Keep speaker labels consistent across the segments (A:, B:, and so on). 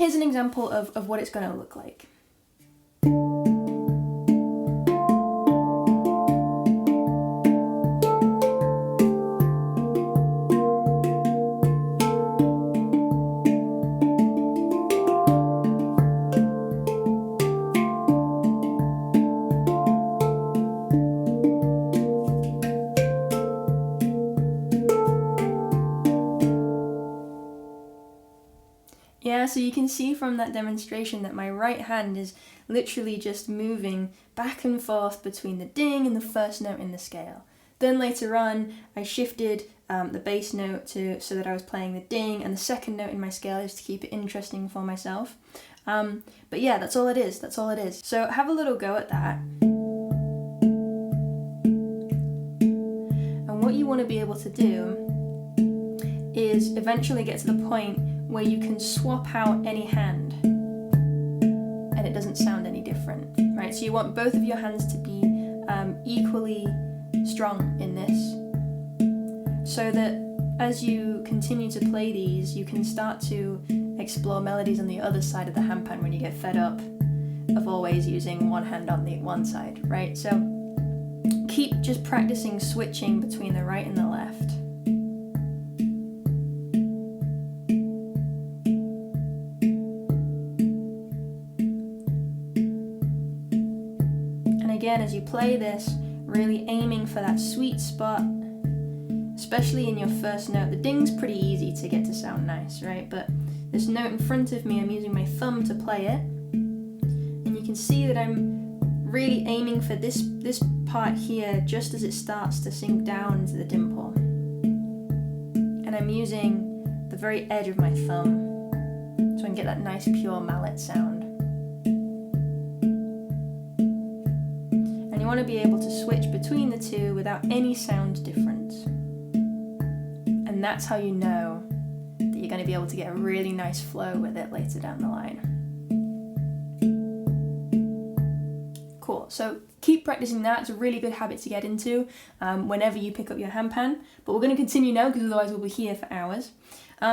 A: here's an example of what it's going to look like. Yeah, so you can see from that demonstration that my right hand is literally just moving back and forth between the ding and the first note in the scale. Then later on, I shifted the bass note so that I was playing the ding, and the second note in my scale just to keep it interesting for myself. But yeah, that's all it is. That's all it is. So have a little go at that. And what you want to be able to do is eventually get to the point where you can swap out any hand and it doesn't sound any different, right? So you want both of your hands to be equally strong in this, so that as you continue to play these, you can start to explore melodies on the other side of the handpan when you get fed up of always using one hand on the one side, right? So keep just practicing switching between the right and the left. Again, as you play this, really aiming for that sweet spot, especially in your first note. The ding's pretty easy to get to sound nice, right? But this note in front of me, I'm using my thumb to play it, and you can see that I'm really aiming for this part here just as it starts to sink down into the dimple. And I'm using the very edge of my thumb so I can get that nice pure mallet sound. You want to be able to switch between the two without any sound difference. And that's how you know that you're going to be able to get a really nice flow with it later down the line. Cool, so keep practicing that. It's a really good habit to get into whenever you pick up your handpan. But we're going to continue now because otherwise we'll be here for hours.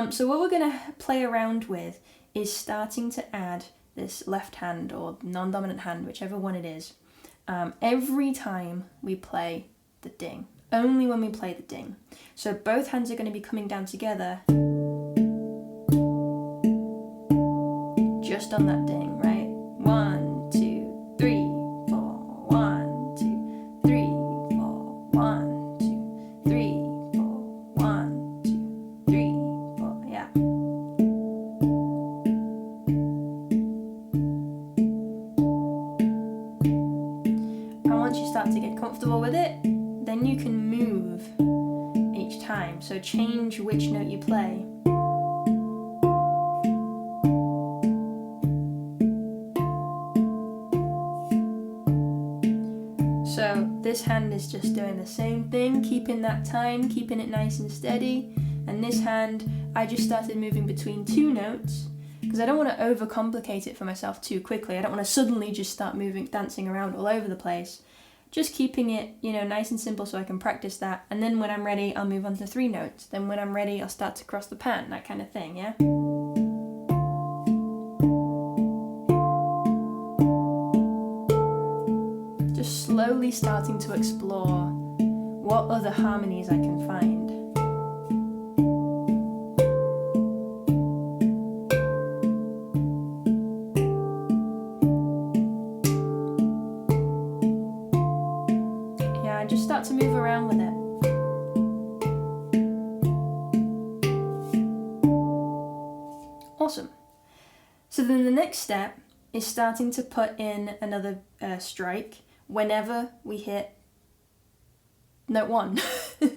A: So what we're going to play around with is starting to add this left hand or non-dominant hand, whichever one it is. Every time we play the ding, only when we play the ding. So both hands are going to be coming down together just on that ding, right? 1, 2, 3, 4, 1, 2, 3, 4, 1, 2, 3, 4, 1, 2, 3, 4, yeah. Once you start to get comfortable with it, then you can move each time. So change which note you play. So this hand is just doing the same thing, keeping that time, keeping it nice and steady. And this hand, I just started moving between two notes because I don't want to overcomplicate it for myself too quickly. I don't want to suddenly just start dancing around all over the place. Just keeping it, nice and simple so I can practice that. And then when I'm ready, I'll move on to 3 notes. Then when I'm ready, I'll start to cross the pan, that kind of thing, yeah? Just slowly starting to explore what other harmonies I can find. Just start to move around with it. Awesome. So then the next step is starting to put in another strike whenever we hit note 1. I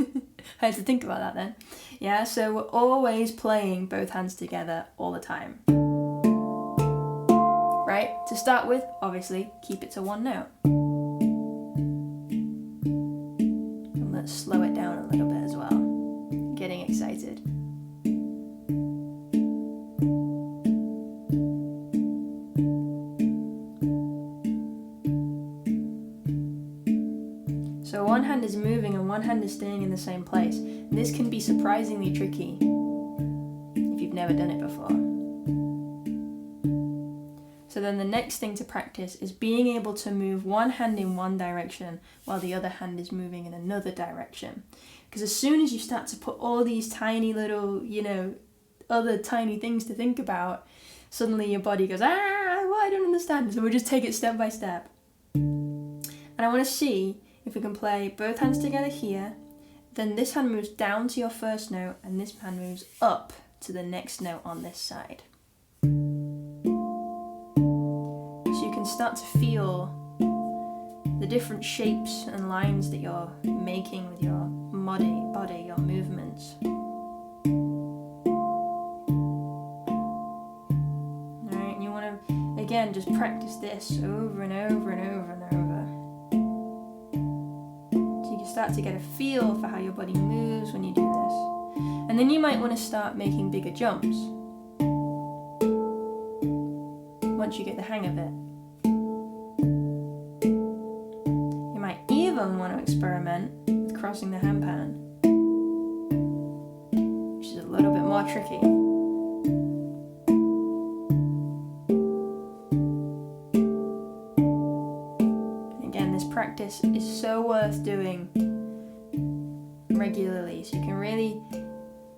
A: had to think about that then. Yeah, so we're always playing both hands together all the time. Right? To start with, obviously, keep it to one note. Let's slow it down a little bit as well. Getting excited. So one hand is moving and one hand is staying in the same place. And this can be surprisingly tricky if you've never done it before. then the next thing to practice is being able to move one hand in one direction while the other hand is moving in another direction. Because as soon as you start to put all these tiny little, other tiny things to think about, suddenly your body goes, well, I don't understand. So we'll just take it step by step. And I want to see if we can play both hands together here, then this hand moves down to your first note, and this hand moves up to the next note on this side. So you can start to feel the different shapes and lines that you're making with your body, your movements. Alright, and you want to, again, just practice this over and over and over and over. So you can start to get a feel for how your body moves when you do this. And then you might want to start making bigger jumps once you get the hang of it. You might even want to experiment with crossing the handpan, which is a little bit more tricky. And again, this practice is so worth doing regularly, so you can really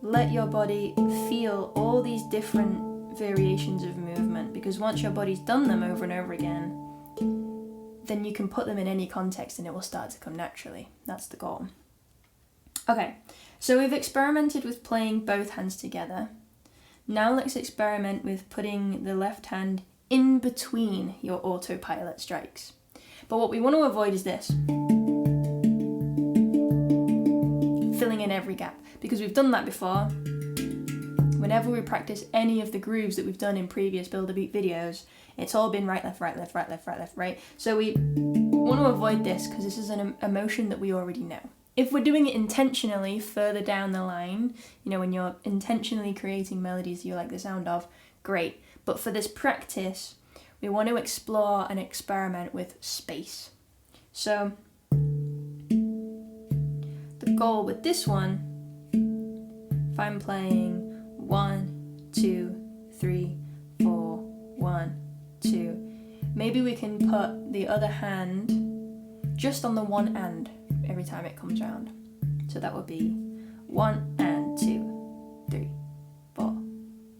A: let your body feel all these different variations of movement, because once your body's done them over and over again, then you can put them in any context and it will start to come naturally. That's the goal. Okay, so we've experimented with playing both hands together. Now let's experiment with putting the left hand in between your autopilot strikes. But what we want to avoid is this. Filling in every gap, because we've done that before. Whenever we practice any of the grooves that we've done in previous Build a Beat videos, it's all been right, left, right, left, right, left, right, left, right. So we want to avoid this because this is an emotion that we already know. If we're doing it intentionally further down the line, when you're intentionally creating melodies you like the sound of, great. But for this practice, we want to explore and experiment with space. So the goal with this one, if I'm playing 1, 2, 3, 4, 1, 2, maybe we can put the other hand just on the one and every time it comes round. So that would be 1 and 2, 3, 4,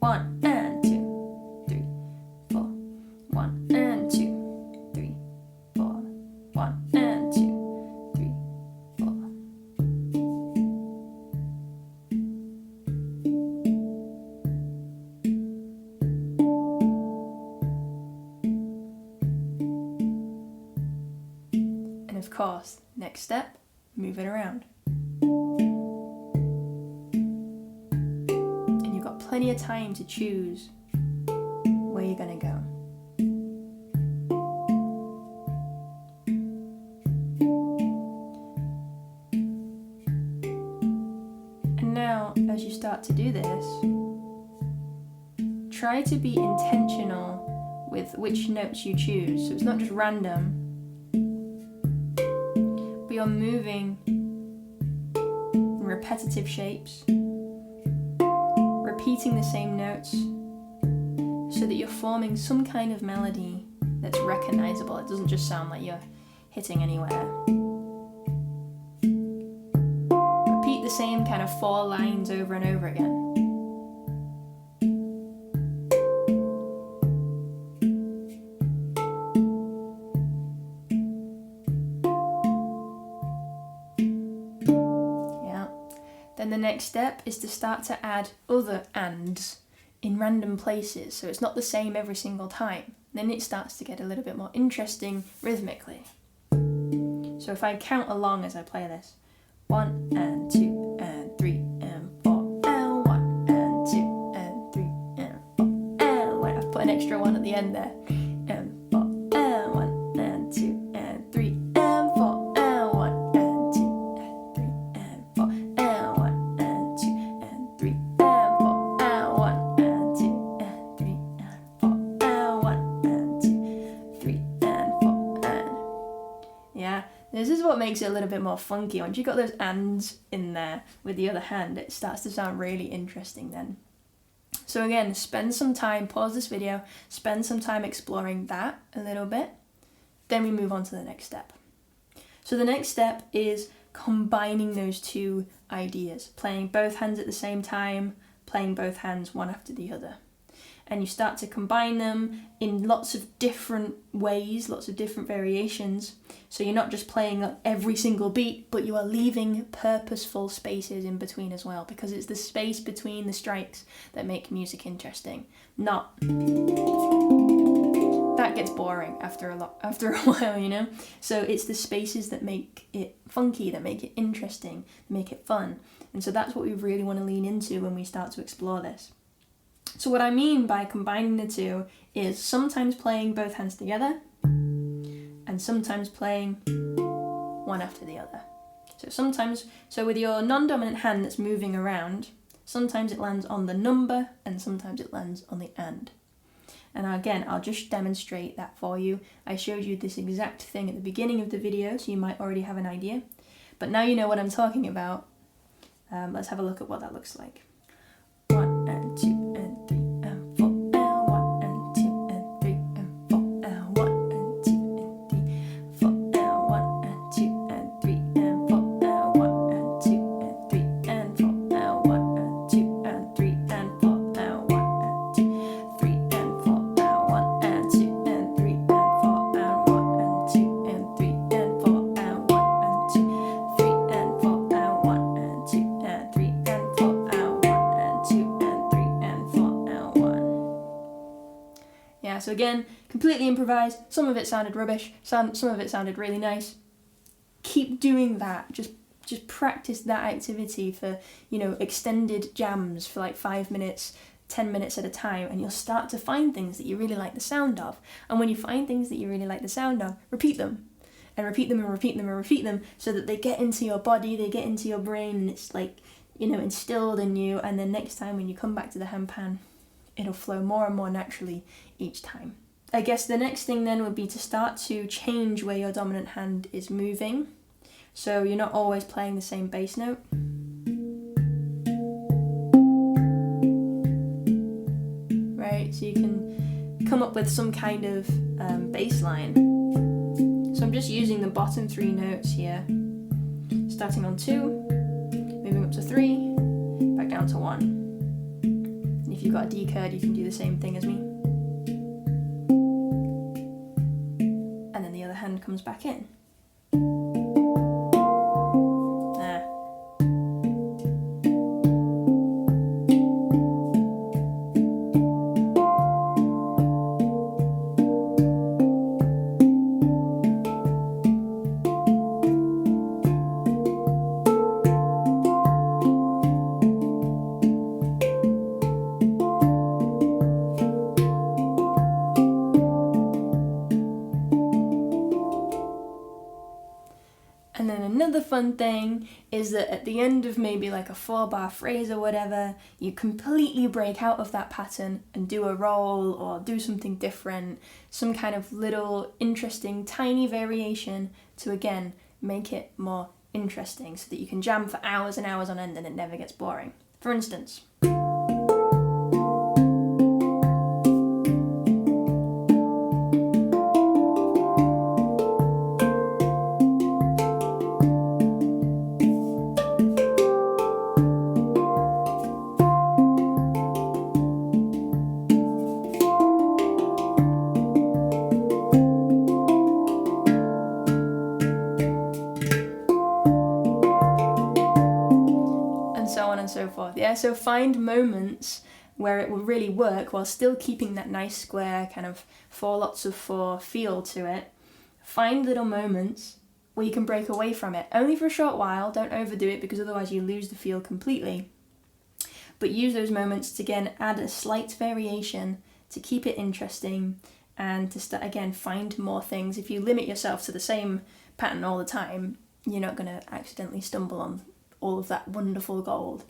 A: 1 and 2, 3, 4, 1 and 2, 3, 4, 1 and 2, 3, 4. And of course, next step, move it around. And you've got plenty of time to choose where you're going to go. And now, as you start to do this, try to be intentional with which notes you choose. So it's not just random, but you're moving in repetitive shapes, repeating the same notes, so that you're forming some kind of melody that's recognizable. It doesn't just sound like you're hitting anywhere. Repeat the same kind of 4 lines over and over again. Then the next step is to start to add other ands in random places, so it's not the same every single time. Then it starts to get a little bit more interesting rhythmically. So if I count along as I play this, 1 and 2 and 3 and 4 and 1 and 2 and 3 and 4 and 1. I've put an extra 1 at the end there. And 4 and 1 and 2 and 3 and 4 and 1 and 2 and 3 and 4 and 1 and 2 and 3 and 4 and 1 and 2 and 3 and 4 and 1 and 2 3 and 4 and yeah. This is what makes it a little bit more funky. Once you've got those ands in there with the other hand, it starts to sound really interesting then. So again, spend some time, pause this video, spend some time exploring that a little bit, then we move on to the next step. So the next step is combining those two ideas, playing both hands at the same time, playing both hands one after the other. And you start to combine them in lots of different ways, lots of different variations. So you're not just playing every single beat, but you are leaving purposeful spaces in between as well, because it's the space between the strikes that make music interesting. Not that gets boring after a while, you know? So it's the spaces that make it funky, that make it interesting, that make it fun. And so that's what we really want to lean into when we start to explore this. So what I mean by combining the two is sometimes playing both hands together and sometimes playing one after the other. So with your non-dominant hand that's moving around, sometimes it lands on the number and sometimes it lands on the and. And again, I'll just demonstrate that for you. I showed you this exact thing at the beginning of the video, so you might already have an idea. But now you know what I'm talking about. Let's have a look at what that looks like. 1 and 2 and 3 and 4 and 1 and 2 and 3 and 4 and 1 and 2 and 3 4 and 1 and 2 and 3 and 4 and 1 and 2 and 3 and 4 and 1 and 2 and 3 and 4 and 1 and 2 3 and 4 and 1 and 2 and 3 and 4 and 1 and 2 and 3 and 4 and 1 and 2 3 and 4 and 1 and 2 and 3 and 4 and 1 and 2 and 3 and 4 and 1. Yeah, so again, completely improvised. Some of it sounded rubbish, some of it sounded really nice. Keep doing that. Just practice that activity for, extended jams for like 5 minutes, 10 minutes at a time, and you'll start to find things that you really like the sound of. And when you find things that you really like the sound of, repeat them. And repeat them and repeat them and repeat them so that they get into your body, they get into your brain, and it's like, instilled in you. And then next time when you come back to the handpan, it'll flow more and more naturally each time. I guess the next thing then would be to start to change where your dominant hand is moving. So you're not always playing the same bass note. Right, so you can come up with some kind of bass line. So I'm just using the bottom 3 notes here, starting on 2, moving up to 3, back down to 1. And if you've got a D kurd, you can do the same thing as me. And then the other hand comes back in. And then another fun thing is that at the end of maybe like a 4-bar phrase or whatever, you completely break out of that pattern and do a roll or do something different, some kind of little interesting tiny variation to again make it more interesting so that you can jam for hours and hours on end and it never gets boring. For instance, and so forth. Yeah, so find moments where it will really work while still keeping that nice square kind of 4 lots of 4 feel to it. Find little moments where you can break away from it, only for a short while. Don't overdo it because otherwise you lose the feel completely. But use those moments to again add a slight variation to keep it interesting and to start again find more things. If you limit yourself to the same pattern all the time, you're not going to accidentally stumble on all of that wonderful gold.